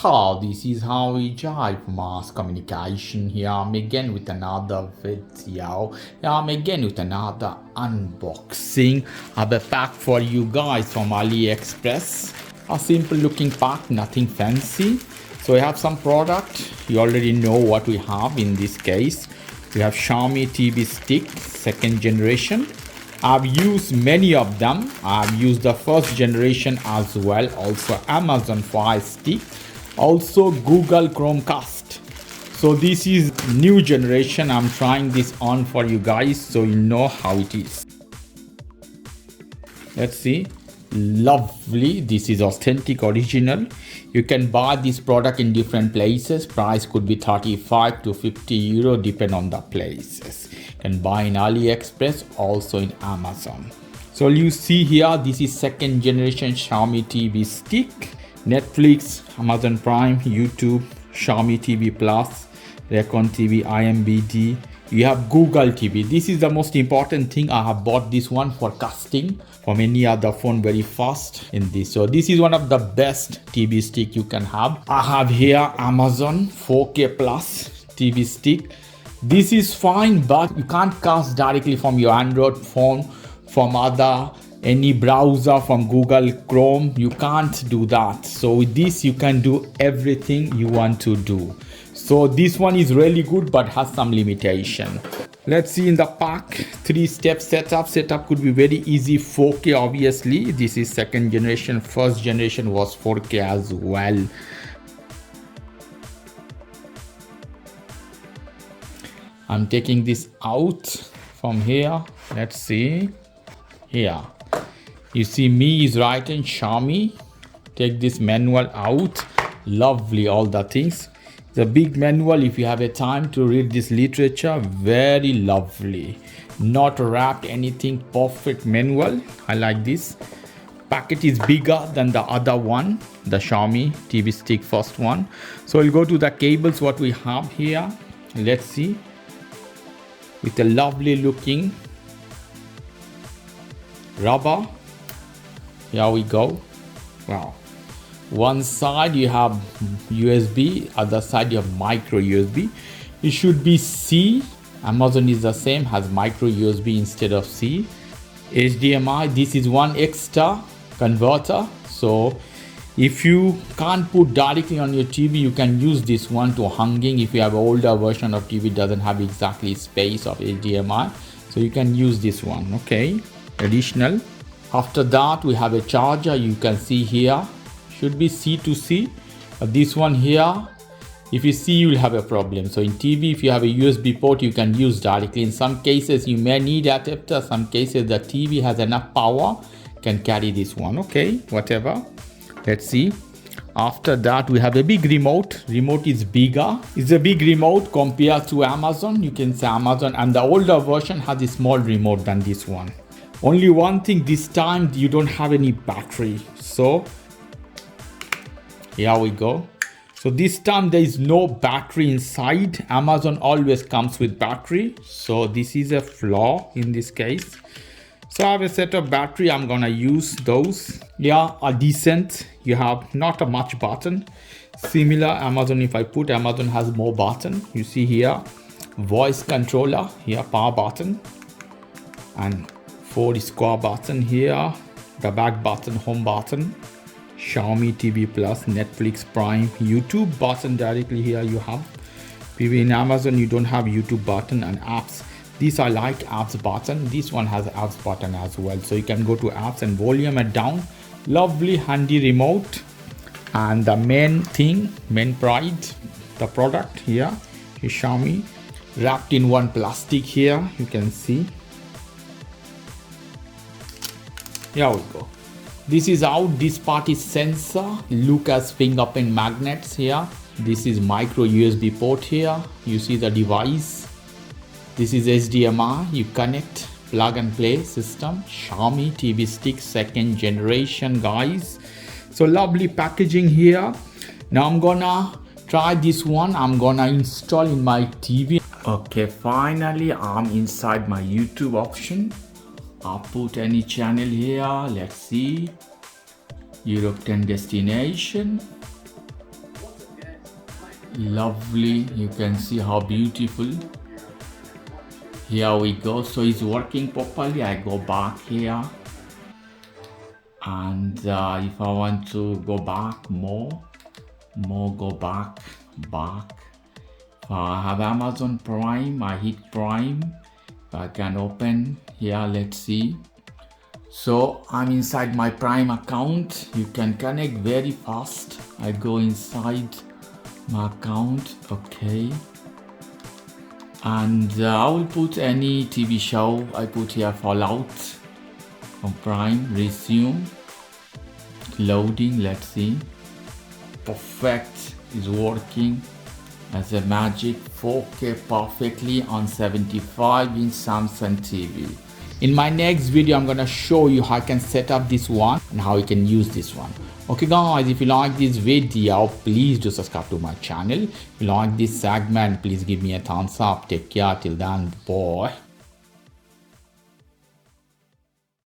This is how we drive mass communication. Here I'm again with another video. Here I'm again with another unboxing. I have a pack for you guys from AliExpress. A simple looking pack, nothing fancy. So I have some product. You already know what we have in this case. We have Xiaomi TV Stick, second generation. I've used many of them. I've used the first generation as well. Also Amazon Fire Stick. Also Google Chromecast. So this is new generation. I'm trying this on for you guys so you know how it is. Let's see. Lovely. This is authentic original. You can buy this product in different places. Price could be 35 to 50 euro depend on the places. You can buy in AliExpress, also in Amazon. So you see here, this is second generation Xiaomi TV Stick. Netflix, Amazon Prime, YouTube, Xiaomi TV Plus, Recon TV, IMBD. You have Google TV. This is the most important thing. I have bought this one for casting from any other phone very fast in this. So this is one of the best TV stick you can have. I have here Amazon 4K Plus TV stick. This is fine, but you can't cast directly from your Android phone, from any browser, from Google Chrome. You can't do that. So with this you can do everything you want to do. So this one is really good but has some limitation. Let's see in the pack. 3-step setup. Setup could be very easy. 4K obviously. This is second generation. First generation was 4K as well. I'm taking this out from here. Let's see. Here. You see me is writing Xiaomi. Take this manual out. Lovely, all the things. It's a big manual. If you have a time to read this literature, very lovely. Not wrapped anything, perfect manual. I like this. Packet is bigger than the other one, the Xiaomi TV Stick first one. So we'll go to the cables, what we have here. Let's see. With a lovely looking rubber. Here we go. Wow. One side you have USB, other side you have micro USB. It should be C. Amazon is the same, has micro USB instead of C. HDMI, this is one extra converter. So if you can't put directly on your TV, you can use this one to hanging. If you have an older version of TV, doesn't have exactly space of HDMI, so you can use this one. Okay, additional. After that we have a charger. You can see here should be C to C. This one here, if you see, you will have a problem. So in TV, if you have a USB port, you can use directly. In some cases you may need adapter. Some cases the TV has enough power, can carry this one. Okay, whatever. Let's see. After that we have a big remote. Remote is bigger. It's a big remote compared to Amazon. You can say Amazon, and the older version has a small remote than this one. Only one thing, this time you don't have any battery. So here we go. So this time there is no battery inside. Amazon always comes with battery. So this is a flaw in this case. So I have a set of battery. I'm gonna use those. Yeah, are decent. You have not a much button. Similar Amazon, if I put Amazon has more button. You see here, voice controller, here power button, and 4 square button here, the back button, home button, Xiaomi TV Plus, Netflix, Prime, YouTube button directly here you have. Maybe in Amazon you don't have YouTube button, and apps. This I like apps button. This one has apps button as well. So you can go to apps and volume it down. Lovely handy remote. And the main thing, main pride, the product here is Xiaomi. Wrapped in one plastic here, you can see. Here we go. This is out. This part is sensor. Look as fingerprint magnets here. This is micro USB port here. You see the device. This is HDMI. You connect, plug and play system. Xiaomi TV Stick second generation, guys. So lovely packaging here. Now I'm gonna try this one. I'm gonna install in my TV. Okay, finally I'm inside my YouTube option. I'll put any channel here. Let's see. Europe 10 destination. Lovely, you can see how beautiful. Here we go, so it's working properly. I go back here, and if I want to go back more, go back. If I have Amazon Prime, I hit Prime. If I can open here, let's see. So I'm inside my Prime account. You can connect very fast. I go inside my account, okay, and I will put any TV show. I put here Fallout on Prime. Resume, loading, let's see. Perfect, is working as a magic. 4K perfectly on 75-inch Samsung TV. In my next video, I'm gonna show you how I can set up this one and how you can use this one. Okay guys, if you like this video, please do subscribe to my channel. If you like this segment, please give me a thumbs up. Take care, till then, bye.